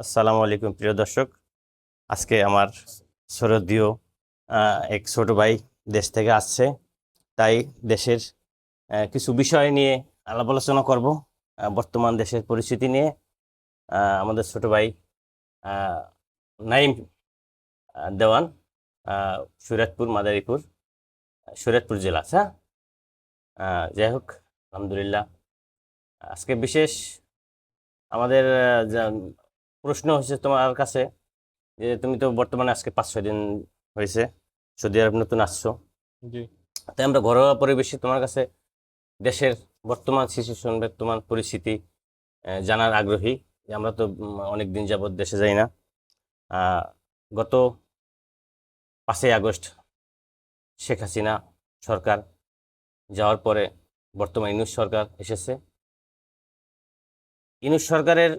আসসালামু আলাইকুম প্রিয় দর্শক। আজকে আমার শ্রদ্ধেয় এক ছোট ভাই দেশ থেকে আসছে, তাই দেশের কিছু বিষয় নিয়ে আলাপ আলোচনা করব। বর্তমান দেশের পরিস্থিতি নিয়ে আমাদের ছোট ভাই আহ, নাইম দেওয়ান, আহ, শরীয়তপুর জেলা। আচ্ছা, যাই হোক, আলহামদুলিল্লাহ। আজকে বিশেষ আমাদের প্রশ্ন হচ্ছে তোমার কাছে, যে তুমি তো বর্তমানে আজকে 5-6 দিন হয়েছে সৌদি আরব নতুন আসছো। জি। তাই আমরা ঘরোয়া পরিবেশে তোমার কাছে দেশের বর্তমান সিচুয়েশন, বর্তমান পরিস্থিতি জানার আগ্রহী। যে আমরা তো অনেক দিন যাবৎ দেশে যাই না। আহ, গত 5ই আগস্ট শেখ হাসিনা সরকার যাওয়ার পরে বর্তমান ইউনূস সরকার এসেছে। ইউনূস সরকারের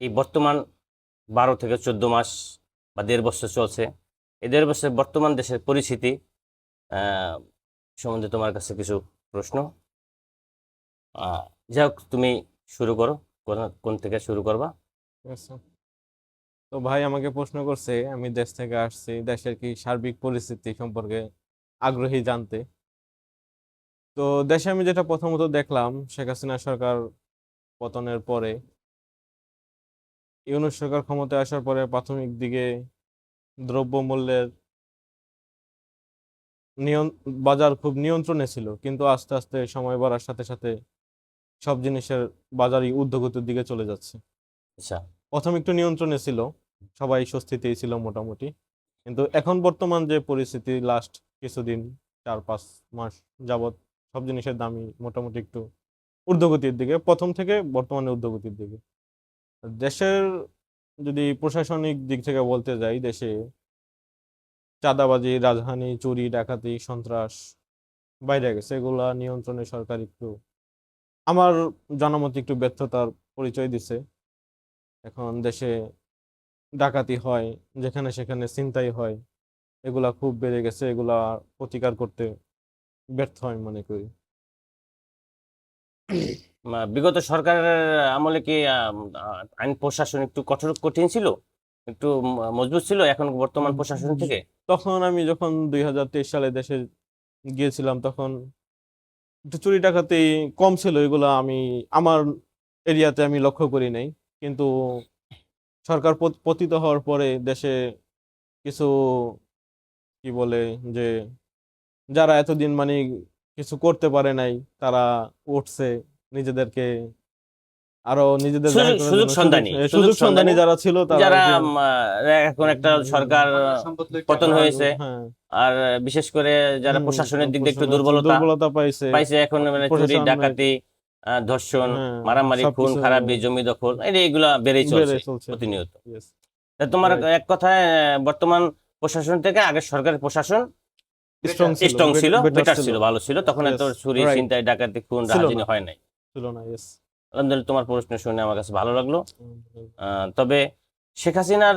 এই বর্তমান 12 থেকে 14 মাস বা 1.5 বছর চলছে। এই 1.5 বছর বর্তমান দেশের পরিস্থিতি আহ, সম্বন্ধে তোমার কাছে কিছু প্রশ্ন। আহ, যাই হোক, তুমি শুরু করো। কোন থেকে শুরু করবা? ঠিক আছে। তো ভাই আমাকে প্রশ্ন করছে, আমি দেশ থেকে আসছি, দেশের কি সার্বিক পরিস্থিতি সম্পর্কে আগ্রহী জানতে। তো দেশে আমি যেটা প্রথমত দেখলাম, শেখ হাসিনা সরকার পতনের পরে ইউনূস সরকার ক্ষমতায় আসার পরে প্রাথমিক দিকে দ্রব্যমূল্যের বাজার খুব নিয়ন্ত্রণে ছিল, কিন্তু আস্তে আস্তে সময় বাড়ার সাথে সাথে সব জিনিসের বাজারই ঊর্ধ্বগতির দিকে চলে যাচ্ছে। আচ্ছা। প্রথম একটু নিয়ন্ত্রণে ছিল, সবাই স্বস্তিতেই ছিল মোটামুটি, কিন্তু এখন বর্তমান যে পরিস্থিতি, লাস্ট কিছুদিন 4-5 মাস যাবত সব জিনিসের দামই মোটামুটি একটু ঊর্ধ্বগতির দিকে, প্রথম থেকে বর্তমানে ঊর্ধ্বগতির দিকে। দেশের যদি প্রশাসনিক দিক থেকে বলতে যাই, দেশে চাঁদাবাজি, রাজধানী, চুরি, ডাকাতি, সন্ত্রাস বাইরে গেছে, এগুলা নিয়ন্ত্রণে সরকার একটু, আমার জানামতে, একটু ব্যর্থতার পরিচয় দিছে। এখন দেশে ডাকাতি হয়, যেখানে সেখানে ছিনতাই হয়, এগুলা খুব বেড়ে গেছে, এগুলা প্রতিকার করতে ব্যর্থ হয় মনে করি। বিগত সরকারের আমলে কি আইন প্রশাসন একটু কঠিন ছিল, একটু মজবুত ছিল এখন বর্তমান প্রশাসন থেকে? তখন আমি যখন 2023 সালে দেশে গিয়েছিলাম, তখন একটু চুরি ডাকাতি কম ছিল, এগুলা আমি আমার এরিয়াতে আমি লক্ষ্য করি নাই। কিন্তু সরকার পতিত হওয়ার পরে দেশে কিছু, কি বলে, যে যারা এতদিন মানে কিছু করতে পারে নাই, তারা উঠছে, নিজেদেরকে আরো নিজেদের জাহির সুযোগ করার সুযোগ জন্য সুযোগ সন্ধানী সুযোগ সুযোগ সন্ধানী সন্ধানী যারা ছিল তারা আর যারা কি। এখন একটা সরকার পতন হয়েছে, হ্যাঁ, আর বিশেষ করে যারা প্রশাসনের দিক দিয়ে একটু দুর্বলতা দুর্বলতা পাইছে পাইছে, এখন মানে চুরি প্রশাসনের। ডাকাতি, ধর্ষণ, হ্যাঁ, মারামারি, খুন সবকিছু খারাপি, জমি দখল, এগুলা বেড়েই চলছে বেড়ে চলছে। প্রতিনিয়ত। ইয়েস, তা তোমার রাইট। এক কথায় বর্তমান প্রশাসন থেকে আগের সরকারের প্রশাসন স্ট্রং ছিল, স্ট্রং ছিল, বেটার বেটার ছিল। ছিল, ভালো ছিল, তখন এত ইয়েস, চুরি রাইট। ছিনতাই ডাকাতি খুন ছিল রাহাজানি না, হয় নাই। ছিল না। ইয়েস। আলহামদুলিল্লাহ, তোমার প্রশ্ন শুনে আমার কাছে ভালো লাগলো। তবে শেখ হাসিনার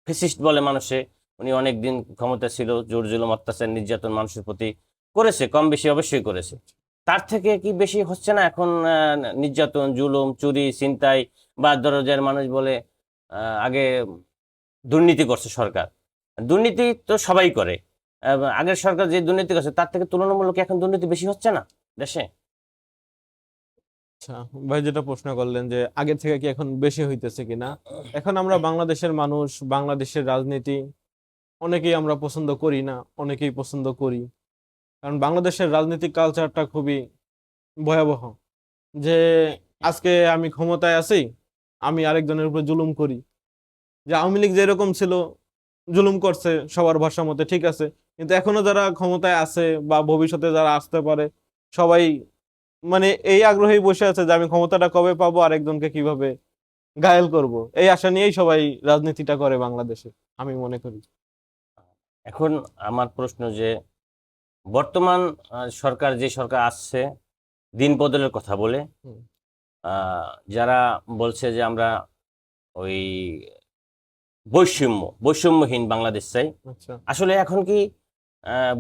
ফেসিস্ট বলে মানুষে, উনি অনেক দিন ক্ষমতা ছিল, জোর জুলুম অত্যাচার নির্যাতন মানুষের প্রতি করেছে, কম বেশি অবশ্যই করেছে। তার থেকে কি বেশি হচ্ছে না এখন নির্যাতন, জুলুম, চুরি, ছিনতাই, বা দরজার মানুষ বলে আগে দুর্নীতি করছে সরকার? দুর্নীতি তো সবাই করে। আগের সরকার যে দুর্নীতি করছে তার থেকে তুলনামূলক এখন দুর্নীতি বেশি হচ্ছে না দেশে? আচ্ছা, ভাই যেটা প্রশ্ন করলেন যে আগের থেকে কি এখন বেশি হইতেছে কিনা, এখন আমরা বাংলাদেশের মানুষ, বাংলাদেশের রাজনীতি অনেকেই আমরা পছন্দ করি না, অনেকেই পছন্দ করি। কারণ বাংলাদেশের রাজনৈতিক কালচারটা খুবই ভয়াবহ। যে আজকে আমি ক্ষমতায় আছি, আমি আরেকজনের উপর জুলুম করি। যে আওয়ামী লীগ যেরকম ছিল, জুলুম করছে সবার ভাষা মতে, ঠিক আছে, কিন্তু এখনো যারা ক্ষমতায় আছে বা ভবিষ্যতে যারা আসতে পারে, সবাই মানে এই আগ্রহেই বসে আছে যে আমি ক্ষমতাটা কবে পাবো, আরেকজনকে কিভাবে ঘায়েল করব, এই আশা নিয়েই সবাই রাজনীতিটা করে বাংলাদেশে, আমি মনে করি। এখন আমার প্রশ্ন যে বর্তমান সরকার, যে সরকার আসছে, দিন বদলের কথা বলে হুম, আহ, যারা বলছে যে আমরা ওই বৈষম্যহীন বাংলাদেশ চাই, আচ্ছা। আসলে এখন কি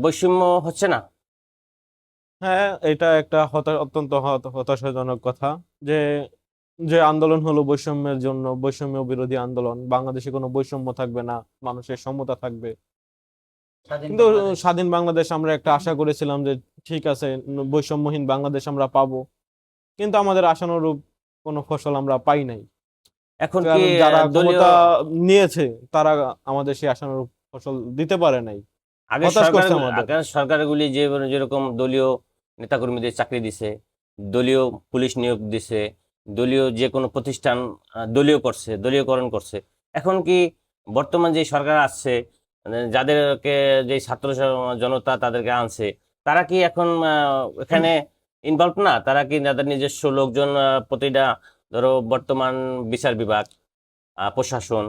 বৈষম্য হচ্ছে না? হ্যাঁ, এটা একটা অত্যন্ত হতাশাজনক কথা, যে যে আন্দোলন হলো বৈষম্যের জন্য, বৈষম্য বিরোধী আন্দোলন, বাংলাদেশে কোনো বৈষম্য থাকবে না, মানুষের সমতা থাকবে। কিন্তু স্বাধীন বাংলাদেশ আমরা একটা আশা করেছিলাম যে ঠিক আছে, বৈষম্যহীন বাংলাদেশ আমরা পাবো, কিন্তু আমাদের আশানুরূপ কোনো ফসল আমরা পাই নাই। এখন কি কারণ যারা দলীয় ক্ষমতা নিয়েছে তারা আমাদের সেই আশানুরূপ ফসল দিতে পারে নাই, আগের হতাশ সরকার করছে আমাদের। আগের সরকারগুলি যেরকম দলীয় নেতাকর্মীদের চাকরি দিছে, দলীয় পুলিশ নিয়োগ দিছে, দলীয় যে কোনো প্রতিষ্ঠান দলীয় করছে, দলীয়করণ করছে। এখন কি বর্তমান যে সরকার আসছে, মানে যাদেরকে যে ছাত্র জনতা তাদেরকে আনছে, তারা কি এখন এখানে ইনভলভ না? তারা কি তাদের নিজস্ব লোকজন প্রতিটা, ধরো বর্তমান বিচার বিভাগ, প্রশাসন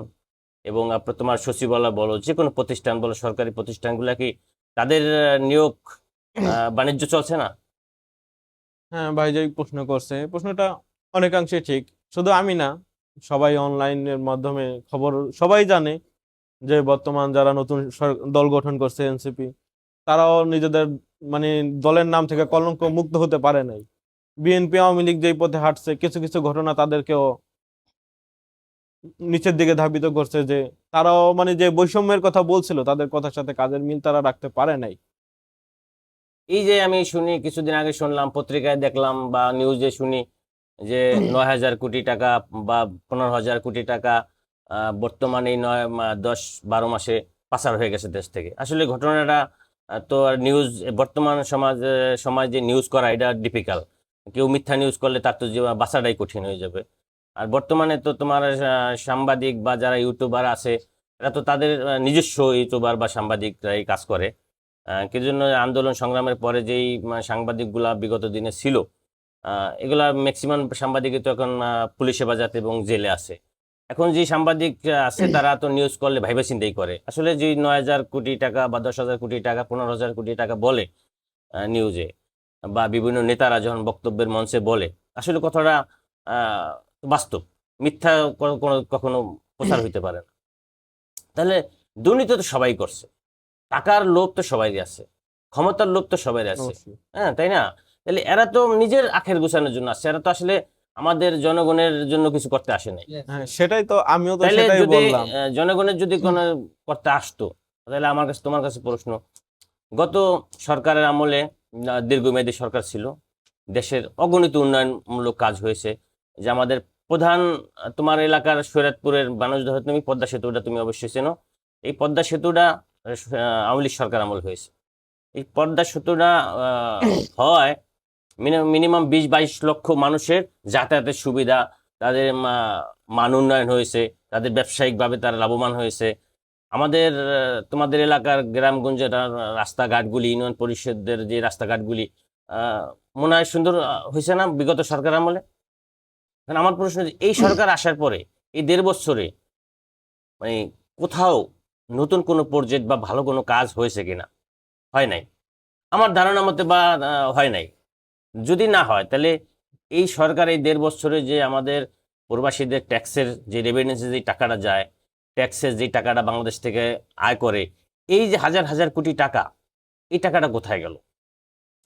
এবং তোমার সচিবালয় বলো, যে কোনো প্রতিষ্ঠান বলো, সরকারি প্রতিষ্ঠানগুলো কি তাদের নিয়োগ বাণিজ্য চলছে না? হ্যাঁ, ভাই যে প্রশ্ন করছে, প্রশ্নটা অনেকাংশে ঠিক। শুধু আমি না, সবাই অনলাইনের মাধ্যমে খবর সবাই জানে যে বর্তমান যারা নতুন দল গঠন করছে এনসিপি, তারাও নিজেদের মানে দলের নাম থেকে কলঙ্ক মুক্ত হতে পারে নাই। বিএনপি আওয়ামী লীগ যেই পথে হাঁটছে, কিছু কিছু ঘটনা তাদেরকেও নিচের দিকে ধাবিত করছে, যে তারাও মানে যে বৈষম্যের কথা বলছিল তাদের কথার সাথে কাজের মিল তারা রাখতে পারে নাই। এই যে আমি শুনি, কিছুদিন আগে শুনলাম, পত্রিকায় দেখলাম বা নিউজে শুনি যে 9,000 কোটি টাকা বা 15,000 কোটি টাকা বর্তমানে এই 10-12 মাসে পাচার হয়ে গেছে দেশ থেকে। আসলে ঘটনাটা তো আর নিউজ, বর্তমান সমাজ যে নিউজ করা এটা ডিফিকাল্ট। কেউ মিথ্যা নিউজ করলে তার তো বাঁচাটাই কঠিন হয়ে যাবে। আর বর্তমানে তো তোমার সাংবাদিক বা যারা ইউটিউবার আছে, এরা তো তাদের নিজস্ব ইউটিউবার বা সাংবাদিকরাই কাজ করে। কি জন্য আন্দোলন সংগ্রামের পরে যেই সাংবাদিকগুলা বিগত দিনে ছিল, এগুলা ম্যাক্সিমাম সাংবাদিকই তো এখন পুলিশ হেফাজতে এবং জেলে আছে। এখন যে সাংবাদিক আছে তারা তো নিউজ করলে ভাইবে চিন্তাই করে। আসলে যে 9,000 কোটি টাকা বা 10,000 কোটি টাকা, 15,000 কোটি টাকা বলে নিউজে, বা বিভিন্ন নেতারা যখন বক্তব্যের মঞ্চে বলে, আসলে কথাটা আহ বাস্তব, মিথ্যা কখনো প্রচার হইতে পারে না। তাহলে দুর্নীতি তো সবাই করছে, টাকার লোভ তো সবারই আছে, ক্ষমতার লোভ তো সবাই আছে। অবশ্যই। হ্যাঁ, তাই না? তাহলে এরা তো নিজের আখের গোছানোর জন্য আসছে, এরা তো আসলে আমাদের জনগণের জন্য কিছু করতে আসে নাই। হ্যাঁ, সেটাই তো, আমিও তো তাইলে সেটাই যদি বললাম। জনগণের যদি কোনো করতে আসতো, তাহলে আমার কাছে, তোমার কাছে প্রশ্ন, গত সরকারের আমলে দীর্ঘমেয়াদী সরকার ছিল, দেশের অগণিত উন্নয়নমূলক কাজ হয়েছে। যে আমাদের প্রধান তোমার এলাকার সৈয়দপুরের বানুজদহ, তুমি পদ্মা সেতুটা তুমি অবশ্যই চেনো। এই পদ্মা সেতুটা আওয়ামী লীগ সরকার আমল হয়েছে। এই পদ্মা সেতুটা হয় মিনিমাম 20-22 লক্ষ মানুষের যাতায়াতের সুবিধা, তাদের মান উন্নয়ন হয়েছে, তাদের ব্যবসায়িকভাবে তারা লাভবান হয়েছে। আমাদের তোমাদের এলাকার গ্রামগঞ্জের রাস্তাঘাটগুলি, ইউনিয়ন পরিষদের যে রাস্তাঘাটগুলি আহ, মনে হয় সুন্দর হয়েছে না বিগত সরকার আমলে? কারণ আমার প্রশ্ন যে, এই সরকার আসার পরে এই 1.5 বছরে মানে কোথাও নতুন কোনো প্রজেক্ট বা ভালো কোনো কাজ হয়েছে কিনা? হয় নাই আমার ধারণা মতে, বা হয় নাই। যদি না হয় তাহলে এই সরকার এই 1.5 বছরে যে আমাদের প্রবাসীদের ট্যাক্সের যে রেভিনিউতে যে টাকাটা যায়, ট্যাক্সের যে টাকাটা বাংলাদেশ থেকে আয় করে, এই যে হাজার হাজার কোটি টাকা, এই টাকাটা কোথায় গেল?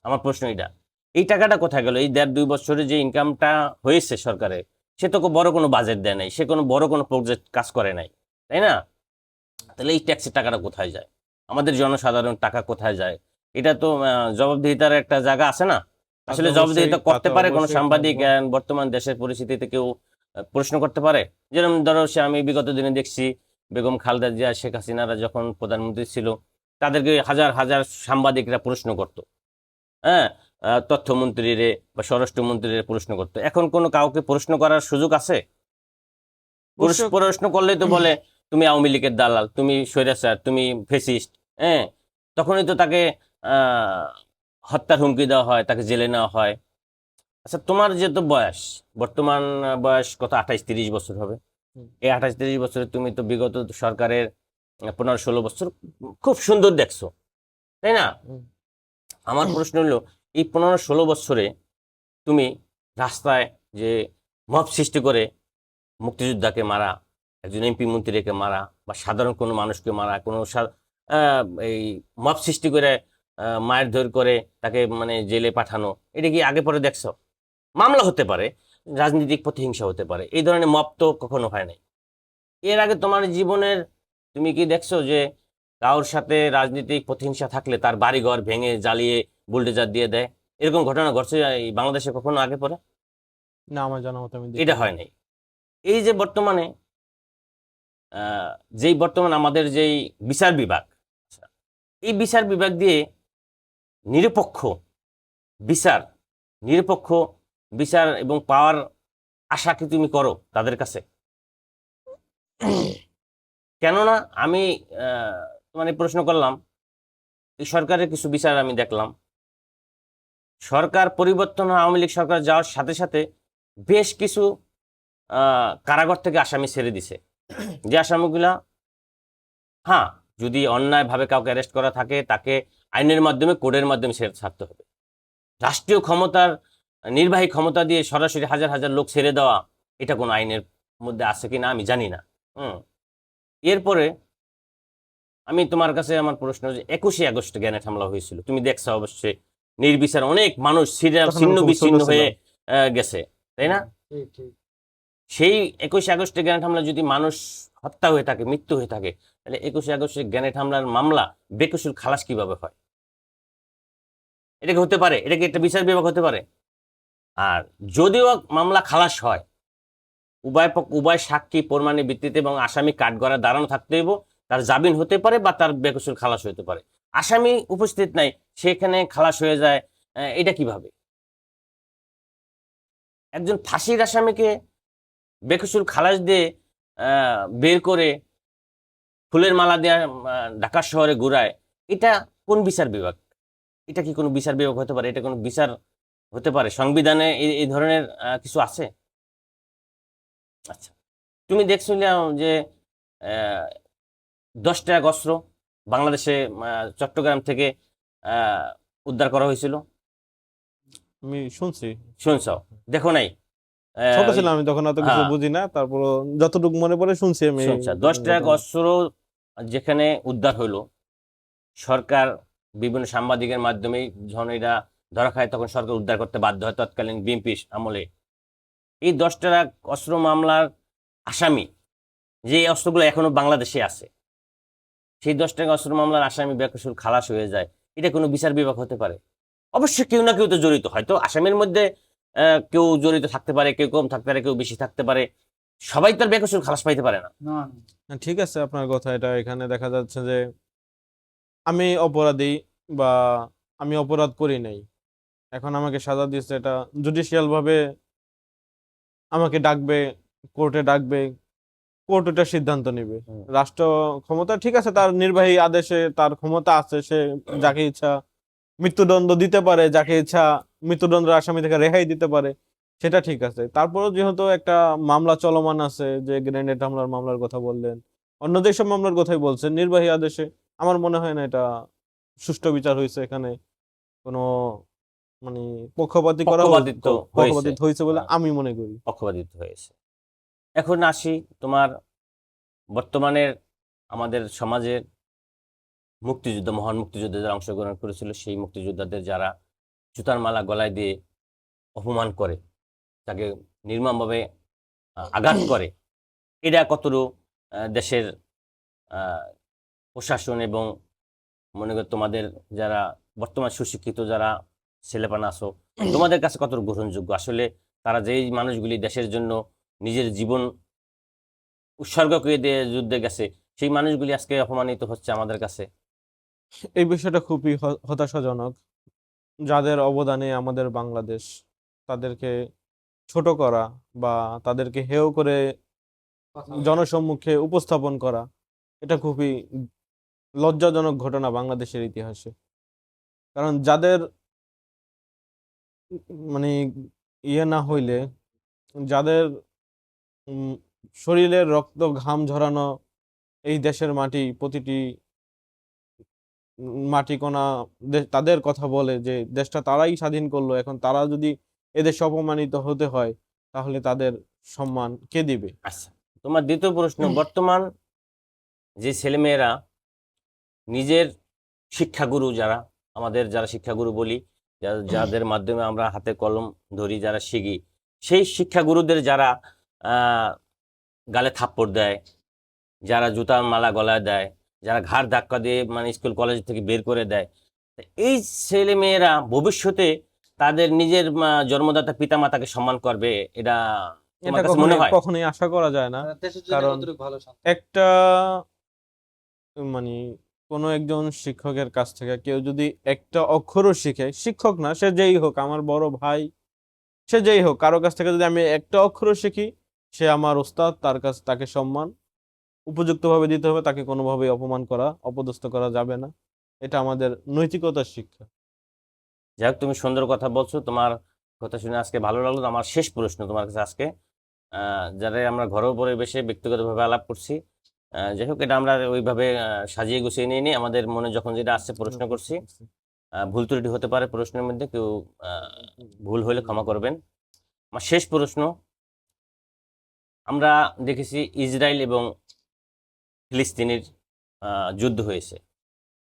আমার প্রশ্ন এটা, এই টাকাটা কোথায় গেল? এই 1.5-2 বছরে যে ইনকামটা হয়েছে সরকারের, সে তো বড় কোনো বাজেট দেয় নাই, সে কোনো বড় কোনো প্রজেক্ট কাজ করে নাই, তাই না? তাহলে এই ট্যাক্সের টাকাটা কোথায় যায়? আমাদের জনসাধারণ টাকা কোথায় যায়? এটা তো জবাবদিহিতার একটা জায়গা আছে না? তা তো আসলে অবশ্যই, জবাবদিহিতা তা করতে তো পারে কোনো অবশ্যই সাংবাদিক থাকবো। বর্তমান দেশের পরিস্থিতিতে কেউ প্রশ্ন করতে পারে? যেরকম ধরো, আমি বিগত দিনে দেখছি বেগম খালেদা জিয়া, শেখ হাসিনারা যখন প্রধানমন্ত্রী ছিল, তাদেরকে হাজার হাজার সাংবাদিকরা প্রশ্ন করত। হ্যাঁ, তথ্যমন্ত্রীরে বা স্বরাষ্ট্রমন্ত্রীরে প্রশ্ন করতো। এখন কোনো কাউকে প্রশ্ন করার সুযোগ আছে? অবশ্য প্রশ্ন করলেই তো বলে তুমি আওয়ামী লীগের দালাল, তুমি স্বৈরাচার, তুমি ফেসিস্ট। হ্যাঁ, তখনই তো তাকে আহ হত্যার হুমকি দেওয়া হয়, তাকে জেলে নেওয়া হয়। আচ্ছা, তোমার যেহেতু বয়স, বর্তমান বয়স কত, 28-30 বছর হবে। হুম, এই 28-30 বছরে তুমি তো বিগত সরকারের 15-16 বছর খুব সুন্দর দেখছো, তাই না? হুম। আমার প্রশ্ন হলো, এই 15-16 বছরে তুমি রাস্তায় যে মব সৃষ্টি করে মুক্তিযোদ্ধাকে মারা, একজন এমপি মন্ত্রীকে মারা, বা সাধারণ কোনো মানুষকে মারা, কোনো এই মব সৃষ্টি করে মারধর করে তাকে মানে জেলে পাঠানো, এটা কি আগে পরে দেখছো? মামলা হতে পারে, রাজনৈতিক প্রতিহিংসা হতে পারে, এই ধরনের মব তো কখনো হয় নাই। এর আগে তোমার জীবনের তুমি কি দেখছো যে কারোর সাথে রাজনৈতিক প্রতিহিংসা থাকলে তার বাড়িঘর ভেঙে জ্বালিয়ে বুলডোজার দিয়ে দেয়, এরকম ঘটনা ঘটছে এই বাংলাদেশে কখনো আগে পরে? না, আমার জানা মতো আমি এটা দেখিনি। হয় নাই। এই যে বর্তমানে যেই বর্তমান আমাদের যেই বিচার বিভাগ, আচ্ছা, এই বিচার বিভাগ দিয়ে নিরপেক্ষ বিচার নিরপেক্ষ বিচার এবং পাওয়ার আশা কি তুমি করো তাদের কাছে? কেননা আমি মানে প্রশ্ন করলাম, এই সরকারের কিছু বিচার আমি দেখলাম, সরকার পরিবর্তন হয়, আওয়ামী লীগ সরকার যাওয়ার সাথে সাথে বেশ কিছু কারাগার থেকে আসামি ছেড়ে দিছে, যে আসামিগুলা, হ্যাঁ, যদি অন্যায়ভাবে কাউকে অ্যারেস্ট করা থাকে তাকে আইনের মাধ্যমে, কোর্টের মাধ্যমে ছেড়ে ছাড়তে হবে। রাষ্ট্রীয় ক্ষমতার নির্বাহী ক্ষমতা দিয়ে সরাসরি হাজার হাজার লোক ছেড়ে দেওয়া, এটা কোনো আইনের মধ্যে আছে কিনা আমি জানি না। এরপরে আমি তোমার কাছে আমার প্রশ্ন, যে 21শে আগস্ট গ্রেনেড হামলা হয়েছিল, তুমি দেখছো অবশ্যই, নির্বিচার অনেক মানুষ তখন আমি ছিন্ন খুব ছোট বিচ্ছিন্ন হয়ে ছিলাম। গেছে, তাই না? সেই 21শে আগস্টে গ্রেনেড হামলা যদি মানুষ হত্যা হয়ে থাকে, মৃত্যু হয়ে থাকে, তাহলে 21শে আগস্টে গ্রেনেড হামলার মামলা বেকসুর খালাস কিভাবে হয়? এটা কি হতে পারে? এটা কি একটা বিচার বিভাগ হতে পারে? আর যদিও মামলা খালাস হয়, উভয় সাক্ষী প্রমাণের ভিত্তিতে এবং আসামি কাঠগড়ায় দাঁড়ানো থাকতে হইব, তার জামিন হতে পারে বা তার বেকসুর খালাস হতে পারে। আসামি উপস্থিত নাই, সেখানে খালাস হয়ে যায়, এটা কিভাবে? একজন ফাঁসির আসামিকে বেকসুর খালাস দিয়ে বের করে ফুলের মালা দেওয়া, ঢাকা শহরে ঘুরায়, এটা কোন বিচার বিভাগ? এটা কি কোনো বিচার বিভাগ হতে পারে? এটা কোনো বিচার হতে পারে? সংবিধানে এই ধরনের কিছু আছে? আচ্ছা, তুমি দেখছিলে যে 10 ট্রাক অস্ত্র বাংলাদেশে চট্টগ্রাম থেকে আহ, উদ্ধার করা হয়েছিল, আমি শুনছি। শুনছ? দেখো নাই? ছোট ছিলাম আমি তখন, অত কিছু হ্যাঁ, বুঝি না, তারপর যতটুকু মনে পড়ে শুনছি আমি এই শুনছ, 10 ট্রাক ঘটনা। অস্ত্র যেখানে উদ্ধার হইলো, সরকার বিভিন্ন সাংবাদিকের মাধ্যমে যখন এটা ধরা খায়, তখন সরকার উদ্ধার করতে বাধ্য হয় তৎকালীন বিএনপি আমলে। এই 10 ট্রাক অস্ত্র মামলার আসামি, যে অস্ত্রগুলো এখনো বাংলাদেশে আছে, সেই 10 টাকা অস্ত্র মামলার আসামি বেকসুর খালাস হয়ে যায়, এটা কোনো বিচার বিভাগ হতে পারে? অবশ্যই কেউ না কেউ তো জড়িত, হয়তো আসামির মধ্যে কেউ জড়িত থাকতে পারে, কেউ কম থাকতে পারে, কেউ বেশি থাকতে পারে, সবাই তো আর বেকসুর খালাস পাইতে পারে না। ঠিক আছে, আপনার কথা। এটা এখানে দেখা যাচ্ছে যে আমি অপরাধী, বা আমি অপরাধ করি নাই, এখন আমাকে সাজা দিচ্ছে, এটা জুডিশিয়াল ভাবে আমাকে ডাকবে, কোর্টে ডাকবে, কোর্ট এটা সিদ্ধান্ত নেবে। হুম। রাষ্ট্র ক্ষমতা, ঠিক আছে, তার নির্বাহী আদেশে তার ক্ষমতা আছে, সে যাকে ইচ্ছা মৃত্যুদণ্ড দিতে পারে, যাকে ইচ্ছা মৃত্যুদণ্ডের আসামি থেকে রেহাই দিতে পারে, সেটা ঠিক আছে। তারপরেও যেহেতু একটা মামলা চলমান আছে, যে গ্রেনেড হামলার মামলার কথা বললেন, অন্য যেসব মামলার কথাই বলছেন, নির্বাহী আদেশে, আমার মনে হয় না এটা সুষ্ঠু বিচার হয়েছে। এখানে কোনো মানে পক্ষপাতিত্ব হয়েছে। পক্ষপাতিত্ব হয়েছে বলে হ্যাঁ, আমি মনে করি। পক্ষপাতিত্ব হয়েছে। এখন আসি তোমার বর্তমানের আমাদের সমাজের মুক্তিযুদ্ধ, মহান মুক্তিযুদ্ধে যারা অংশগ্রহণ করেছিল, সেই মুক্তিযোদ্ধাদের যারা জুতার মালা গলায় দিয়ে অপমান করে, তাকে নির্মমভাবে আঘাত করে, এটা কতটুকু দেশের আহ, প্রশাসন এবং মনে কর তোমাদের যারা বর্তমান সুশিক্ষিত যারা ছেলেপানা আছো, তোমাদের কাছে কতটুকু গ্রহণযোগ্য? আসলে তারা যেই মানুষগুলি দেশের জন্য নিজের জীবন উৎসর্গ করে দিয়ে যুদ্ধে গেছে, সেই মানুষগুলি আজকে অপমানিত হচ্ছে আমাদের কাছে। এই বিষয়টা খুবই হতাশাজনক। যাদের অবদানে আমাদের বাংলাদেশ, তাদেরকে ছোট করা বা তাদেরকে হেয় করে জনসম্মুখে উপস্থাপন করা, এটা খুবই লজ্জাজনক ঘটনা বাংলাদেশের ইতিহাসে। কারণ যাদের মানে ইয়ে না হইলে, যাদের উম, শরীরের রক্ত ঘাম ঝরানো এই দেশের মাটি, প্রতিটি মাটিকণা তাদের কথা বলে যে দেশটা তারাই স্বাধীন করলো, এখন তারা যদি এদেশে অপমানিত হতে হয়, তাহলে তাদের সম্মান কে দিবে? আচ্ছা, তোমার দ্বিতীয় প্রশ্ন, বর্তমান যে ছেলেমেয়েরা নিজের শিক্ষাগুরু, যারা আমাদের যারা শিক্ষাগুরু বলি, যাদের মাধ্যমে আমরা হাতে কলম ধরি, যারা শিখি, সেই শিক্ষাগুরুদের যারা গালে থাপ্পড় দেয়, যারা জুতার মালা গলায় দেয়, যারা ঘাড় ধাক্কা দিয়ে মানে স্কুল কলেজ থেকে বের করে দেয়, এই ছেলে মেয়েরা ভবিষ্যতে তাদের নিজের জন্মদাতা পিতা মাতাকে সম্মান করবে, এটা তোমার এটা কাছে মনে হয়? কখনোই আশা করা যায় না। দেশের জন্য কারণ কতটুকু ভালো সন্তান? একটা মানে কোনো একজন শিক্ষকের কাছ থেকে কেউ যদি একটা অক্ষরও শিখে, শিক্ষক না সে যেই হোক, আমার বড় ভাই সে যেই হোক, কারো কাছ থেকে যদি আমি একটা অক্ষরও শিখি, সে আমার ওস্তাদ, তাকে সম্মান উপযুক্তভাবে দিতে হবে, তাকে কোনোভাবেই অপমান করা, অপদস্থ করা যাবে না। এটা আমাদের নৈতিকতার শিক্ষা। যাই হোক, তুমি সুন্দর কথা বলছো, তোমার কথা শুনে আজকে ভালো লাগলো। আমার শেষ প্রশ্ন তোমার কাছে আজকে, যারা আমরা ঘরোয়া পরিবেশে ব্যক্তিগতভাবে আলাপ করছি, যাই হোক, এটা আমরা ওইভাবে সাজিয়ে গুছিয়ে নিয়ে নিই, আমাদের মনে যখন যেটা আসছে প্রশ্ন করছি। ভুল ত্রুটি হতে পারে প্রশ্নের মধ্যে, কেউ ভুল হলে ক্ষমা করবেন। আমার শেষ প্রশ্ন, আমরা দেখেছি ইসরায়েল এবং ফিলিস্তিনের যুদ্ধ হয়েছে।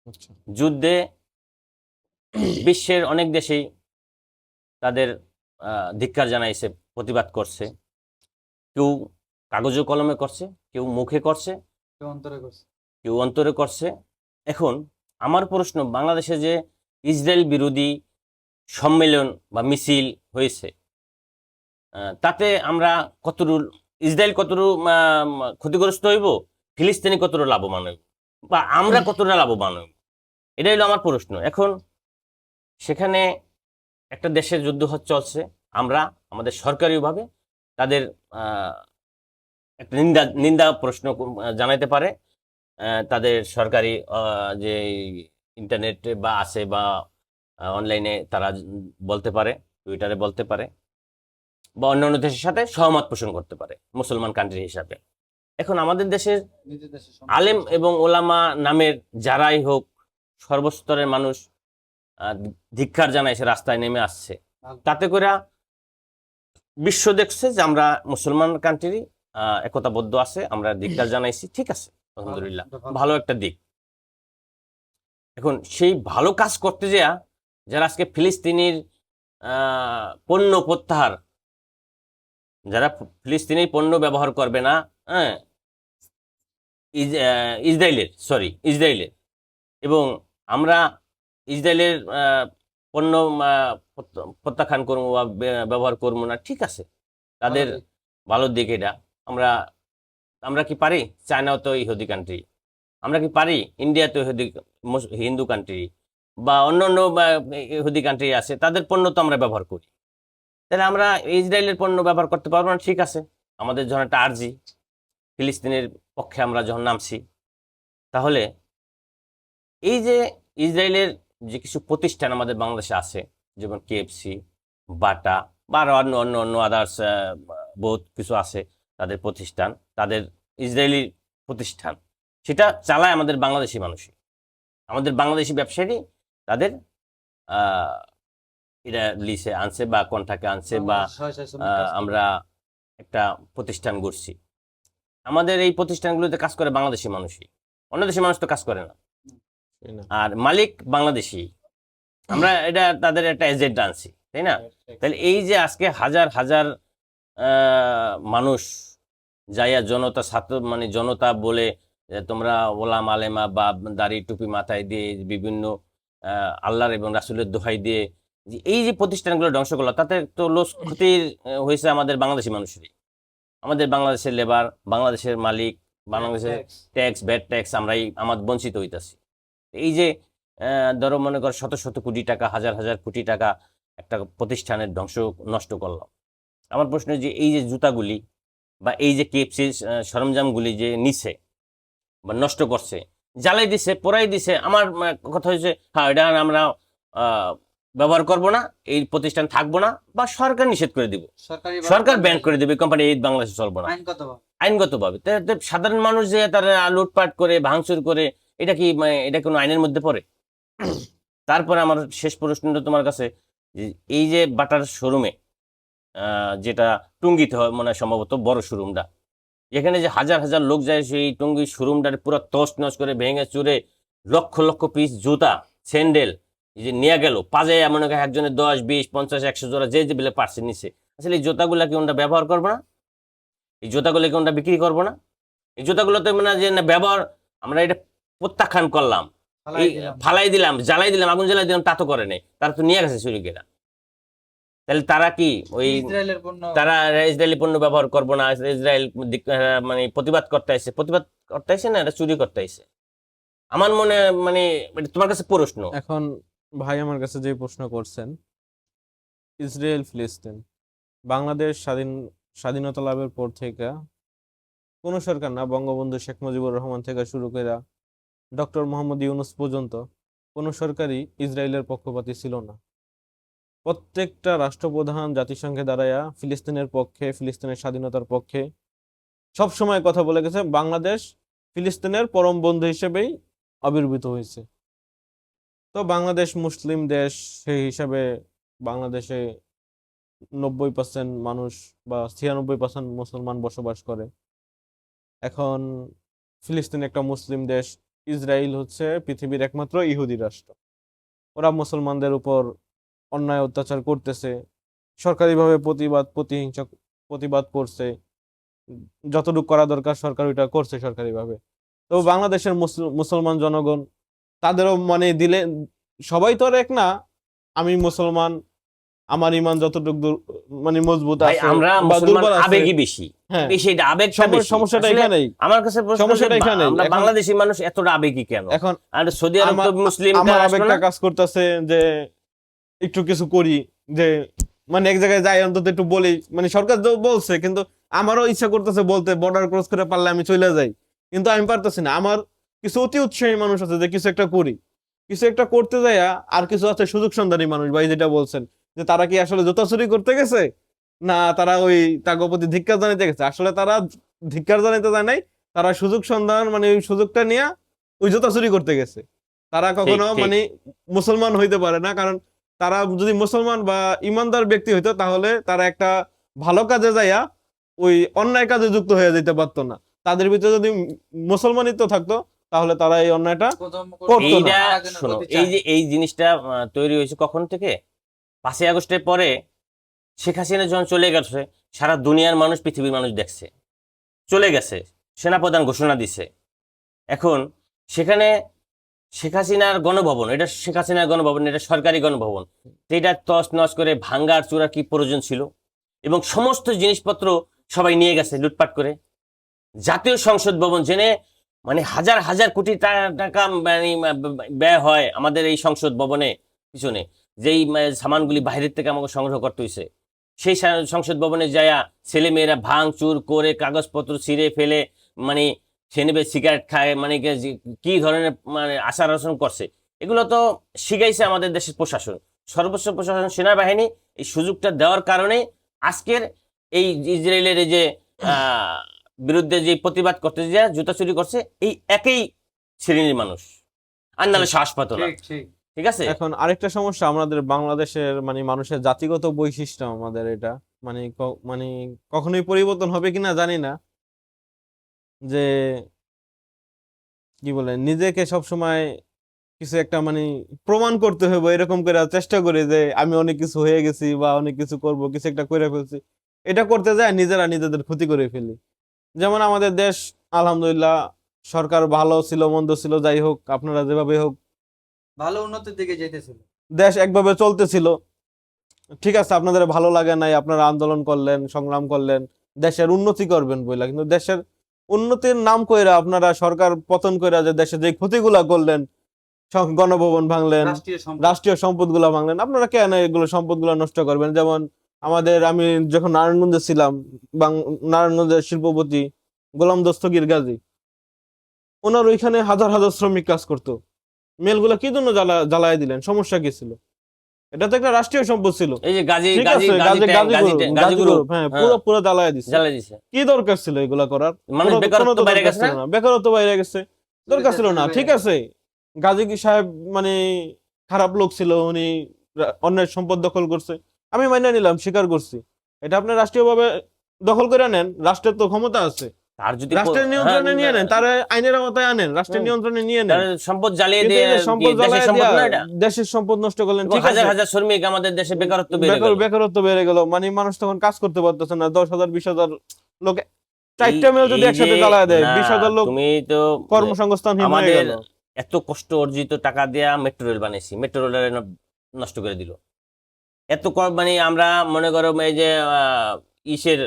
আচ্ছা। যুদ্ধে বিশ্বের অনেক দেশেই তাদের ধিক্কার জানাইছে, প্রতিবাদ করছে। কেউ কাগজে কলমে করছে, কেউ মুখে করছে, কেউ অন্তরে করছে। কেউ অন্তরে করছে। এখন আমার প্রশ্ন, বাংলাদেশে যে ইসরায়েল বিরোধী সম্মেলন বা মিছিল হয়েছে, তাতে আমরা কতটুকু, ইসরায়েল কতটুকু ক্ষতিগ্রস্ত হইব, ফিলিস্তিনি কতটুকু লাভবান হইব, বা আমরা কতটা লাভবান হইব, এটাই হলো আমার প্রশ্ন। এখন সেখানে একটা দেশের যুদ্ধ চলছে, আমরা আমাদের সরকারিভাবে তাদের একটা নিন্দা নিন্দা প্রশ্ন জানাইতে পারে, তাদের সরকারি যে ইন্টারনেটে বা আছে বা অনলাইনে তারা বলতে পারে, টুইটারে বলতে পারে, বা অন্যান্য দেশের সাথে সহমত পোষণ করতে পারে মুসলমান কান্ট্রি হিসাবে। এখন আমাদের দেশের নিজের দেশের আলেম এবং ওলামা নামের যারাই হোক, সর্বস্তরের মানুষ ধিক্কার জানাইছে, রাস্তায় নেমে আসছে। তাতে করে বিশ্ব দেখছে যে আমরা মুসলমান কান্ট্রি একতাবদ্ধ আছে, আমরা ধিক্কার জানাইছি, ঠিক আছে, আলহামদুলিল্লাহ, ভালো একটা দিক। এখন সেই ভালো কাজ করতে যেয়া যারা আজকে ফিলিস্তিনির পণ্য প্রত্যাহার, যারা ফিলিস্তিনির পণ্য ব্যবহার করবে না, হ্যাঁ, ইসরায়েলের, এবং আমরা ইসরায়েলের পণ্য প্রত্যাখ্যান করবো বা ব্যবহার করবো না, ঠিক আছে, তাদের ভালো দিক এটা। আমরা আমরা কি পারি? চায়নাও তো ইহুদি কান্ট্রি, আমরা কি পারি? ইন্ডিয়া তো হিন্দু কান্ট্রি, বা অন্যান্য ইহুদি কান্ট্রি আছে, তাদের পণ্য তো আমরা ব্যবহার করি। তাহলে আমরা ইসরায়েলের পণ্য ব্যবহার করতে পারবো না, ঠিক আছে, আমাদের যখন একটা আর্জি, ফিলিস্তিনের পক্ষে আমরা যখন নামছি, তাহলে এই যে ইসরায়েলের যে কিছু প্রতিষ্ঠান আমাদের বাংলাদেশে আছে, যেমন কেএফসি, বাটা, বা আরো অন্য অন্য অন্য আদার্স বহুত কিছু আছে, তাদের প্রতিষ্ঠান, তাদের ইসরায়েলি প্রতিষ্ঠান, সেটা চালায় আমাদের বাংলাদেশি মানুষই, আমাদের বাংলাদেশি ব্যবসায়ী তাদের এটা লিসে আনছে বা কন্ট্রাক্টে আনছে, বা আমরা একটা প্রতিষ্ঠান গড়ছি। আমাদের এই প্রতিষ্ঠানগুলোতে কাজ করে বাংলাদেশি মানুষই, অন্য দেশের মানুষ তো কাজ করে না, আর মালিক বাংলাদেশি। আমরা এটা তাদের একটা এজেন্ট আনছি, তাই না? তাহলে এই যে আজকে হাজার হাজার মানুষ যাইয়া জনতা, ছাত্র মানে জনতা বলে, তোমরা ওলাম আলেমা বা দাড়ি টুপি মাথায় দিয়ে বিভিন্ন আল্লাহর এবং রাসূলের দোহাই দিয়ে এই যে প্রতিষ্ঠানগুলো ধ্বংস করলো, তাতে তো লস ক্ষতি হয়েছে আমাদের বাংলাদেশি মানুষেরই, আমাদের বাংলাদেশের লেবার, বাংলাদেশের মালিক, বাংলাদেশের ট্যাক্স, ভ্যাট ট্যাক্স আমরাই আমাদের বঞ্চিত হইতাছি। এই যে ধরো মনে কর শত শত কোটি টাকা, হাজার হাজার কোটি টাকা একটা প্রতিষ্ঠানের ধ্বংস, নষ্ট করলাম। আমার প্রশ্ন যে এই যে জুতাগুলি বা এই যে কেএফসি সরঞ্জামগুলি যে নিছে বা নষ্ট করছে, জ্বালাই দিছে, পোড়াই দিছে, আমার কথা হয়েছে হ্যাঁ এটা আমরা ব্যবহার করব না, এই প্রতিষ্ঠান থাকবো না, বা সরকার নিষেধ করে দিব, সরকার ব্যান করে দেবে, কোম্পানি এই বাংলাদেশে চলবো না আইনগতভাবে। সাধারণ মানুষ যে তারা লুটপাট করে, ভাঙচুর করে, এটা কি এটা কোনো আইনের মধ্যে পড়ে? তারপরে আমার শেষ প্রশ্নটা তোমার কাছে, এই যে বাটার শোরুমে, যেটা টুঙ্গিতে হয় মনে হয় সম্ভবত বড় শোরুমটা, এখানে যে হাজার হাজার লোক যায়, সেই টুঙ্গি শোরুমটার পুরো তস নস করে ভেঙে চুরে লক্ষ লক্ষ পিস জুতা, স্যান্ডেল যে নিয়ে গেল, পাজে এমন একজনের 10, 20, 50, 100 জোড়া যে বেলে পারছে নিছে। আসলে এই জুতাগুলা কি ওনারা ব্যবহার করবো না? এই জুতাগুলো কি ওনারা বিক্রি করবো না? এই জুতাগুলো তো মানে যে না ব্যবহার, আমরা এটা প্রত্যাখ্যান করলাম, এই ফালাই দিলাম, জ্বালাই দিলাম, আগুন জ্বালাই দিলাম, তা তো করে নাই, তারা তো নিয়ে গেছে চুরিকেরা। তাহলে তারা কি ওই ইসরায়েলের পণ্য তারা ইসরায়েলি পণ্য ব্যবহার করবো না? ইসরায়েল মানে প্রতিবাদ করতে আসে না, এটা চুরি করতে আসে। আমার মনে মানে এটা তোমার কাছে প্রশ্ন। এখন ভাই আমার কাছে যে প্রশ্ন করছেন, ইসরায়েল ফিলিস্তিন, বাংলাদেশ স্বাধীনতা লাভের পর থেকে কোন সরকার না, বঙ্গবন্ধু শেখ মুজিবুর রহমান থেকে শুরু করে ডক্টর মোহাম্মদ ইউনূস পর্যন্ত কোন সরকারই ইসরায়েলের পক্ষপাতী ছিল না। প্রত্যেকটা রাষ্ট্রপ্রধান জাতিসংঘে দাঁড়ায়া ফিলিস্তিনের পক্ষে, ফিলিস্তিনের স্বাধীনতার পক্ষে সব সময় কথা বলে গেছে। বাংলাদেশ ফিলিস্তিনের পরম বন্ধু হিসেবেই আবির্ভূত হয়েছে। তো বাংলাদেশ মুসলিম দেশ, সেই হিসাবে বাংলাদেশে 90% মানুষ বা 96% মুসলমান বসবাস করে। এখন ফিলিস্তিন একটা মুসলিম দেশ, ইসরায়েল হচ্ছে পৃথিবীর একমাত্র ইহুদি রাষ্ট্র। ওরা মুসলমানদের উপর অন্যায় অত্যাচার করতেছে, সরকারিভাবে প্রতিবাদ করছে, যতটুকু করা দরকার সরকার ওইটা করছে সরকারিভাবে। তো বাংলাদেশের মুসলমান জনগণ তাদেরও মানে দিলে, সবাই তো আর এক না। আমি মুসলমান, আমার ইমান যতটুকু মানে মজবুত ভাই আছে আমরা বা মুসলমান দুর্বল আছে, আবেগী বেশি, হ্যাঁ, বেশি এটা আবেগটা বেশি। সমস্যাটা আসলে এখানেই। আমার কাছে প্রশ্ন সমস্যাটা যে এখানেই। আমরা এখন- বাংলাদেশি মানুষ এতটা আবেগী কেন? এখন আর সৌদি আরব তো মুসলিম আমার আবেগটা কাজ করতেছে যে একটু কিছু করি, যে মানে এক জায়গায় যাই অন্তত একটু বলি, মানে সরকার তো বলছে কিন্তু আমারও ইচ্ছা করতেছে বলতে, বর্ডার ক্রস করে পারলে আমি চলে যাই, কিন্তু আমি পারতেছি না। আমার কিছু অতি উৎসাহী মানুষ আছে যে কিছু একটা করি, কিছু একটা করতে যায়, আর কিছু আছে সুযোগ সন্ধানী মানুষ, ভাই যেটা বলছেন যে তারা কি আসলে জুতা চুরি করতে গেছে, না তারা ওই তার প্রতি ধিক্কার জানাইতে গেছে। আসলে তারা ধিক্কার জানাইতে যায় নাই, তারা সুযোগ সন্ধান মানে ওই সুযোগটা নিয়ে ওই জুতা চুরি করতে গেছে। তারা কখনো ঠিক। মানে মুসলমান হইতে পারে না, কারণ তারা যদি মুসলমান বা ইমানদার ব্যক্তি হইতো তাহলে তারা একটা ভালো কাজে যাইয়া ওই অন্যায় কাজে যুক্ত হয়ে যেতে পারতো না। তাদের ভিতরে যদি মুসলমানিত্ব থাকতো তাহলে তারা এই অন্যায়টা করতো না। এইটা শোনো, এই যে এই জিনিসটা তৈরি হয়েছে কখন থেকে? 5ই আগস্টের পরে শেখ হাসিনা যখন চলে গেছে, সারা দুনিয়ার মানুষ, পৃথিবীর মানুষ দেখছে চলে গেছে, সেনাপ্রধান ঘোষণা দিছে। এখন সেখানে শেখ হাসিনার গণভবন, এটা শেখ হাসিনার গণভবন, এটা সরকারি গণভবন, এটা তছ নছ করে ভাঙ্গার চূড়ার কি প্রয়োজন ছিল? এবং সমস্ত জিনিসপত্র সবাই নিয়ে গেছে লুটপাট করে। জাতীয় সংসদ ভবন, জেনে মানে হাজার হাজার কোটি টাকা মানে ব্যয় হয় আমাদের এই সংসদ ভবনে পিছনে, যেই সামানগুলি বাইরের থেকে আমাকে সংগ্রহ করতে হয়েছে, সেই সংসদ ভবনে যায়া ছেলে মেয়েরা ভাঙচুর করে কাগজপত্র ছিঁড়ে ফেলে, মানে সে নেবে সিগারেট খায়, মানে কি ধরনের মানে আচার আচরণ করছে, এগুলো তো শিখাইছে আমাদের দেশের প্রশাসন, সর্বোচ্চ প্রশাসন সেনাবাহিনী। এই সুযোগটা দেওয়ার কারণে আজকের এই ইসরায়েলের এই যে বিরুদ্ধে যে প্রতিবাদ করতে যে জুতা চুরি করছে, এই একই শ্রেণীর মানুষ, আর নাহলে শ্বাস পাতো না। ঠিক আছে। এখন আরেকটা সমস্যা আমাদের বাংলাদেশের মানে মানুষের জাতিগত বৈশিষ্ট্য, আমাদের এটা মানে মানে কখনোই পরিবর্তন হবে কিনা জানি না, যে কি বলে নিজেকে সবসময় কিছু একটা মানে প্রমাণ করতে হবে, এরকম করে চেষ্টা করি যে আমি অনেক কিছু হয়ে গেছি বা অনেক কিছু করব, কিছু একটা করে ফেলছি। এটা করতে যায় নিজেরা নিজেদের ক্ষতি করে ফেলি। যেমন আমাদের দেশ আলহামদুলিল্লাহ সরকার ভালো ছিল মন্দ ছিল যাই হোক, আপনারা যেভাবে হোক ভালো উন্নতির দিকে যেতেছিল, দেশ একভাবে চলতেছিল, ঠিক আছে। আপনাদের ভালো লাগে নাই, আপনারা আন্দোলন করলেন, সংগ্রাম করলেন, দেশের উন্নতি করবেন বইলা, কিন্তু দেশের উন্নতির নাম কইরা আপনারা সরকার পতন কইরা যে দেশে যে ক্ষতিগুলা করলেন, গণভবন ভাঙলেন, রাষ্ট্রীয় সম্পদগুলা ভাঙলেন, আপনারা কেন এগুলো সম্পদগুলা নষ্ট করবেন? যেমন আমি যখন নারায়ণগঞ্জে ছিলাম, নারায়ণগঞ্জের শিল্পপতি গোলাম দস্তগীর গাজী, ওনার ওইখানে হাজার হাজার শ্রমিক কাজ করতো, মেলগুলা কি জন্য জ্বালায় দিলেন? সমস্যা কি ছিল? এটা তো একটা রাষ্ট্রীয় সম্পদ ছিল। এই যে ঠিক আছে, গাজী গ্রুপ, হ্যাঁ, পুরো জ্বালায় দিছে। জ্বালাই দিছে। কি দরকার ছিল এগুলা করার? মানুষ কোনো বেকারত্ব তো বাইরে দরকার গেছে ছিল না? না, বেকারত্ব বাইরে গেছে, দরকার ছিল না। ঠিক আছে, গাজী সাহেব মানে খারাপ লোক ছিল, উনি অন্যের সম্পদ দখল করছে, আমি মাইনে নিলাম, স্বীকার করছি। এটা আপনি রাষ্ট্রীয়ভাবে দখল করে নেন, রাষ্ট্রের তো ক্ষমতা আছে, আর যদি রাষ্ট্রের নিয়ন্ত্রণে নিয়ে নেন, তার আইনের আওতায় আনেন, রাষ্ট্রের নিয়ন্ত্রণে নিয়ে নেন, সম্পদ জ্বালিয়ে কিন্তু দিয়ে এই যে সম্পদ দেশের জ্বালায় সম্পদ দিয়া না এটা, দেশের সম্পদ নষ্ট করলেন, এবং ঠিক হাজার আছে, হাজার শ্রমিক আমাদের দেশে বেকারত্ব বেড়ে গেল। বেকারত্ব বেড়ে গেল, মানে মানুষ তখন কাজ করতে পারতেছে না। 10,000 20,000 লোক, 4টা মিল যদি এই একসাথে যে জ্বালায় দেয়, না, 20,000 লোক তুমি তো কর্মসংস্থানহীন হয়ে আমাদের গেল। এত কষ্ট অর্জিত টাকা দিয়া মেট্রো রেল বানিয়েছি, মেট্রো রেল নষ্ট করে দিল। এত মানে আমরা মনে করো এই যে ইসের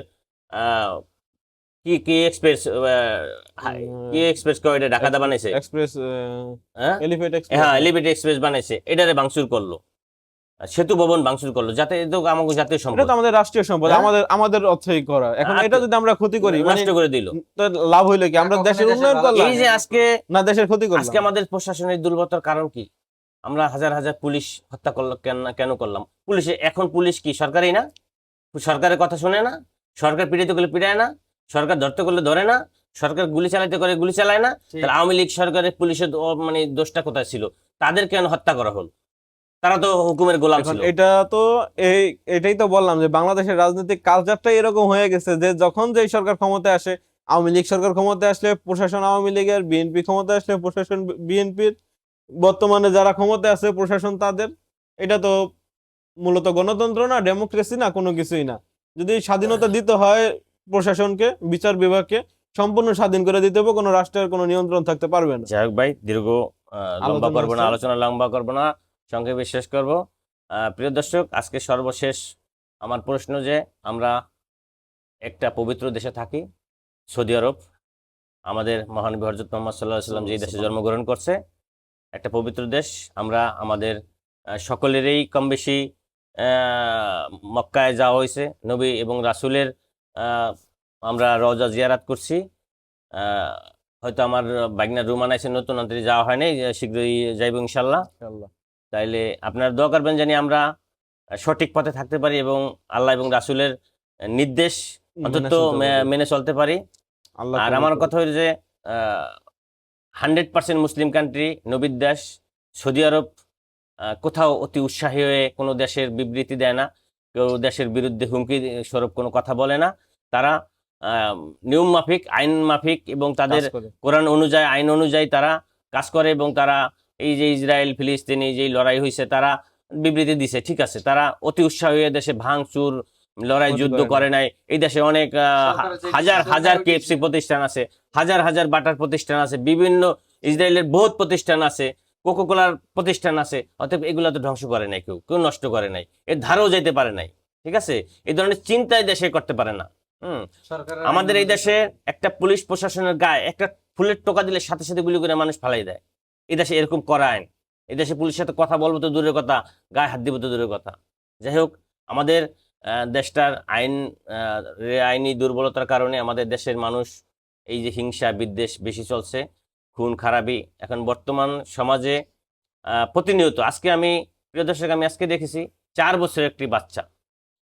আহ, কি এক্সপ্রেস কি এক্সপ্রেস করিডোর ঢাকাতে বানাইছে, এক্সপ্রেস, হ্যাঁ এলিভেট এক্সপ্রেস, হ্যাঁ এলিভেটেড এক্সপ্রেস বানাইছে, এটারে ভাঙচুর করলো, সেতু ভবন ভাঙচুর করলো, যাতে এটা আমাদের জাতীয় এটা সম্পদ তো আমাদের রাষ্ট্রীয় সম্পদ, হ্যাঁ? আমাদের অর্থেই করা। এখন এটা যদি আমরা ক্ষতি করি, মানে নষ্ট করে দিল। তো লাভ হইলো কি? আমরা কখনো দেশের দেশের উন্নয়ন ভালো করলাম এই যে আজকে না দেশের ক্ষতি করলাম? আজকে আমাদের প্রশাসনের দুর্বলতার কারণ কি? আমরা হাজার হাজার পুলিশ হত্যা করলো কেন করলাম? পুলিশে এখন পুলিশ কি সরকারই না? সরকারের কথা শুনে না, সরকার পিটাইতে করলে পিটায় না, সরকার ধরতে করলে ধরে না, সরকার গুলি চালাইতে করে গুলি চালায় না। ঠিক। তাহলে আওয়ামী লীগ সরকারের পুলিশের মানে দোষটা কোথায় ছিল? তাদের কেন হত্যা করা হলো? তারা তো হুকুমের গোলাম এখন ছিল। এটা তো এটাই তো বললাম যে বাংলাদেশের রাজনৈতিক কালচারটাই এরকম হয়ে গেছে যে যখন যেই সরকার ক্ষমতায় আসে, আওয়ামী লীগ সরকার ক্ষমতায় আসলে প্রশাসন আওয়ামী লীগের, বিএনপি ক্ষমতায় আসলে প্রশাসন বিএনপির, বর্তমানে যারা ক্ষমতায় আছে প্রশাসন তাদের। এটা তো মূলত গণতন্ত্র না, ডেমোক্রেসি না, কোনো কিছুই না। যদি স্বাধীনতা দিতে হয় প্রশাসনকে, বিচার বিভাগকে সম্পূর্ণ স্বাধীন করে দিতে হবে, কোনো রাষ্ট্রের কোনো নিয়ন্ত্রণ থাকতে পারবে না। যাই হোক ভাই, দীর্ঘ লম্বা আলোচনা করবো না, হচ্ছে। আলোচনা লম্বা করবো না, সংক্ষেপে শেষ করবো। প্রিয় দর্শক, আজকে সর্বশেষ আমার প্রশ্ন যে আমরা একটা পবিত্র দেশে থাকি, সৌদি আরব, আমাদের মহানবী হযরত মুহাম্মদ সাল্লাল্লাহু আলাইহি ওয়াসাল্লাম যেই দেশে জন্মগ্রহণ করছে, একটা পবিত্র দেশ। আমরা আমাদের সকলেরই কম বেশি মক্কায় যাওয়া হয়েছে, নবী এবং রাসূলের আমরা রওজা জিয়ারাত করছি। আহ, হয়তো আমার বাইকনা রুমান আছে নতুন, অন্তরে যাওয়া হয়নি, শীঘ্রই যাইব ইনশাল্লাহ। ইনশাআল্লাহ। তাইলে আপনারা দোয়া করবেন জানি আমরা সঠিক পথে থাকতে পারি এবং আল্লাহ এবং রাসূলের নির্দেশ অন্তত মেনে চলতে পারি। মেনে চলতে পারি। আল্লাহ আর কবুল আমার করুন। কথা হলো যে 100% মুসলিম কান্ট্রি, নবীর দেশ সৌদি আরব, কোথাও অতি উৎসাহী হয়ে কোনো দেশের বিবৃতি দেয় না, কেউ দেশের বিরুদ্ধে হুমকি স্বরূপ কোনো কথা বলে না। তারা নিয়ম মাফিক, আইন মাফিক এবং তাদের কাজ করে। কোরআন অনুযায়ী, আইন অনুযায়ী তারা কাজ করে। এবং তারা এই যে ইসরায়েল ফিলিস্তিনি যে লড়াই হয়েছে, তারা বিবৃতি দিছে, ঠিক আছে, তারা অতি উৎসাহী হয়ে দেশে ভাঙচুর, লড়াই, ক্ষতি যুদ্ধ করে না। করে নাই। এই দেশে অনেক সরকারের যে হাজার decision হাজার নেয়, ওই কেএফসি decision- প্রতিষ্ঠান আছে, হাজার হাজার বাটার প্রতিষ্ঠান আছে, বিভিন্ন ইসরায়েলের বহুত প্রতিষ্ঠান আছে, কোকোকোলার প্রতিষ্ঠান আছে। অতএব এগুলো তো ধ্বংস করে নাই, কেউ কেউ নষ্ট করে নাই, এর ধারেও যেতে পারে নাই, ঠিক আছে? এই ধরনের চিন্তায় দেশে করতে পারে না। সরকারের আমাদের এই আইন দেশে একটা পুলিশ প্রশাসনের গায়ে একটা ফুলের টোকা দিলে সাথে সাথে গুলি করে মানুষ ফালাই দেয়। এই দেশে এরকম করা আইন, এই দেশে পুলিশের সাথে কথা বলবো তো দূরের কথা, গায়ে হাত দিব তো দূরের কথা। যাই হোক, আমাদের দেশটার আইনি দুর্বলতার কারণে আমাদের দেশের মানুষ এই যে হিংসা বিদ্বেষ বেশি চলছে, খুন খারাপি এখন বর্তমান সমাজে প্রতিনিয়ত। আজকে আমি, প্রিয় দর্শক, আমি আজকে দেখেছি 4 বছরের একটি বাচ্চা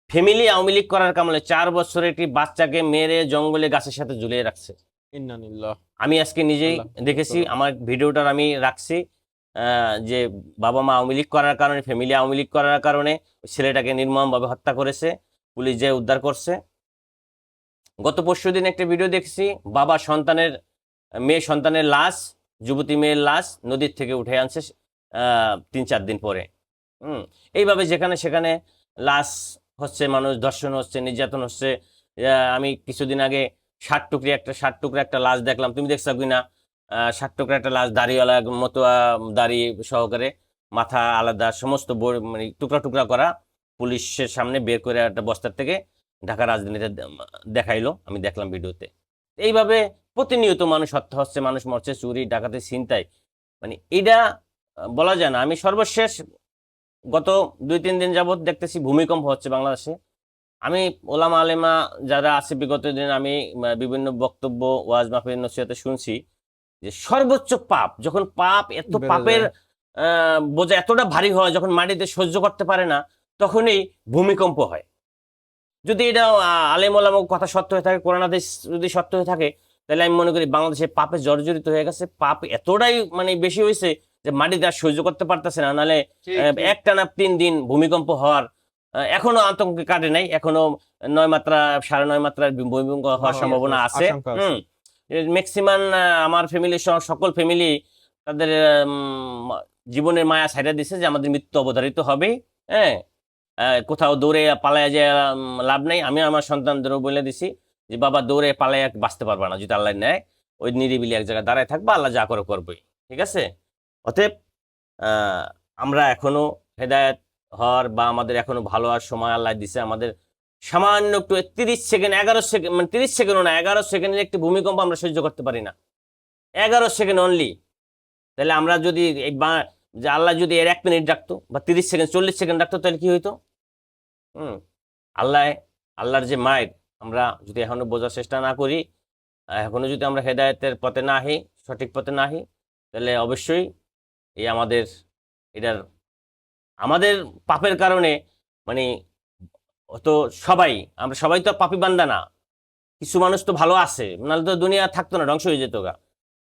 ফ্যামিলি আওয়ামী লীগ করার কামলে 4 বছরের একটি বাচ্চাকে মেরে জঙ্গলে গাছের সাথে ঝুলিয়ে রাখছে। ইন্না লিল্লাহ। আমি আজকে নিজেই আল্লাহ দেখেছি, করুন। আমার ভিডিওটার আমি রাখছি, যে বাবা মা আওয়ামী লীগ করার কারণে, ফ্যামিলি আওয়ামী লীগ করার কারণে ছেলেটাকে নির্মমভাবে হত্যা করেছে, পুলিশ যে উদ্ধার করছে। গত পরশুদিন একটা ভিডিও দেখছি, বাবা মেয়ে সন্তানের লাশ, যুবতী মেয়ের লাশ নদীর থেকে উঠে আনছে 3-4 দিন পরে। এইভাবে যেখানে সেখানে লাশ হচ্ছে, মানুষ ধর্ষণ হচ্ছে, নির্যাতন হচ্ছে। আমি কিছুদিন আগে 60 টুকরা একটা লাশ দেখলাম, তুমি দেখছো কিনা? 60 টুকরা একটা লাশ, দাড়িওয়ালা মতো, দাড়ি সহকারে, মাথা আলাদা, সমস্ত মানে টুকরা টুকরা করা, পুলিশের সামনে বের করে একটা বস্তার থেকে ঢাকা রাজধানীতে দেখাইলো, আমি দেখলাম ভিডিওতে। এইভাবে প্রতিনিয়ত মানুষ হত্যা হচ্ছে, মানুষ মরছে, চুরি ডাকাতি ছিনতাই, মানে এটা বলা যায় না। আমি সর্বশেষ গত 2-3 দিন যাবত দেখতেছি ভূমিকম্প হচ্ছে বাংলাদেশে। আমি ওলামা আলেমা যারা আছে বিগত দিন, আমি বিভিন্ন বক্তব্য, ওয়াজ মাহফিল, নসিহতে শুনছি যে সর্বোচ্চ পাপ, যখন পাপ এত বেড়ে পাপের যায়। বোঝা এতটা ভারী হয়, যখন মাটিতে সহ্য করতে পারে না, তখনই ভূমিকম্প হয়। যদি এটা আলেম ওলামার কথা সত্য হয়ে থাকে, কোরআন হাদিস যদি সত্য হয়ে থাকে, তাহলে আমি মনে করি বাংলাদেশে পাপে জর্জরিত হয়ে গেছে। পাপ এতটাই মানে বেশি হয়েছে যে মাটিতে আর সহ্য করতে পারতেছে না, নাহলে ঠিক, ঠিক। একটানা 3 দিন ভূমিকম্প হওয়ার এখনো আতঙ্ক কাটে নাই, এখনো 9 মাত্রা 9.5 মাত্রার ভূমিকম্প হওয়ার সম্ভাবনা আছে। আশঙ্কা আছে। ম্যাক্সিমাম আমার ফ্যামিলি সহ সকল ফ্যামিলি তাদের জীবনের মায়া ছাইড়া দিছে যে আমাদের মৃত্যু অবধারিত হবে। হ্যাঁ, কোথাও দৌড়ে পালায়া যায় লাভ নাই। আমি আমার সন্তানদেরও বলে দিছি যে বাবা দৌড়ে পালায়া বাঁচতে পারবা না, যদি আল্লাহ নেয় ওই নিরিবিলি এক জায়গায় দাঁড়ায় থাকবা, আল্লাহ যা করে করবে, ঠিক আছে। অতএব আমরা এখনো হেদায়েত হওয়ার বা আমাদের এখনো ভালো হওয়ার সময় আল্লাহ দিছে। আমাদের সামান্য একটু 30 সেকেন্ড 11 সেকেন্ড, মানে 30 সেকেন্ডও না, 11 সেকেন্ডের একটি ভূমিকম্প আমরা সহ্য করতে পারি না, 11 সেকেন্ড অনলি। তাহলে আমরা যদি যে আল্লাহ যদি এর 1 মিনিট রাখতো বা 30 সেকেন্ড 40 সেকেন্ড রাখতো, তাহলে কি হইতো? আল্লাহর যে মায়ের আমরা যদি এখনো বোঝার চেষ্টা না করি, এখনো যদি আমরা হেদায়েতের পথে না আসি, সঠিক পথে না আসি, তাহলে অবশ্যই এই এটার আমাদের পাপের কারণে, মানে তো আমরা সবাই তো পাপী বান্দা না, কিছু মানুষ তো ভালো আছে, নাহলে তো দুনিয়া থাকতো না, ধ্বংস হয়ে যেত গা।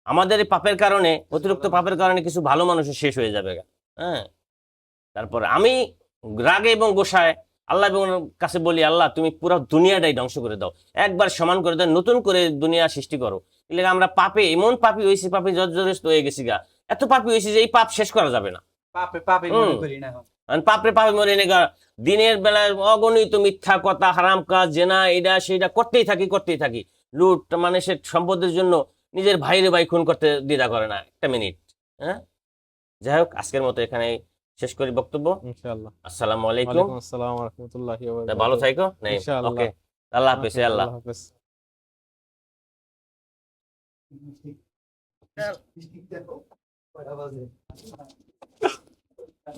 আমাদের এই পাপের কারণে, অতিরিক্ত পাপের কারণে কিছু ভালো মানুষও শেষ হয়ে যাবে গা। হ্যাঁ, তারপর আমি রাগে এবং গোসায় আল্লাহ এবং কাছে বলি, আল্লাহ তুমি পুরো দুনিয়াটাই ধ্বংস করে দাও, একবার সমান করে দাও, নতুন করে দুনিয়া সৃষ্টি করো। এলে আমরা পাপে এমন পাপী হয়েছি, পাপী জর্জরিত হয়ে গেছি গা, এত পাপী হয়েছি যে এই পাপ শেষ করা যাবে না। পাপে পাপে মনে করি না এখন। পাপে পাপে মরে নেগা, দিনের বেলায় অগণিত মিথ্যা কথা, হারাম কাজ, জেনা, এটা সেটা করতেই থাকি। লুট, মানুষের সম্পদের জন্য নিজের ভাইরে ভাই খুন করতে দ্বিধা করে না একটা মিনিট। হ্যাঁ, যাই হোক, আজকের মতো এখানে শেষ করি বক্তব্য। ইনশাআল্লাহ। আসসালামু আলাইকুম, ওয়ালাইকুম আসসালাম ওয়া রাহমাতুল্লাহি ওয়া তা ভালো বারাকাতুহু। থাকো। নেই, ইনশাআল্লাহ। ওকে, আল্লাহ হাফেজ। ওকে, আল্লাহ আল্লাহ হাফেজ। দেখো কয়টা বাজে।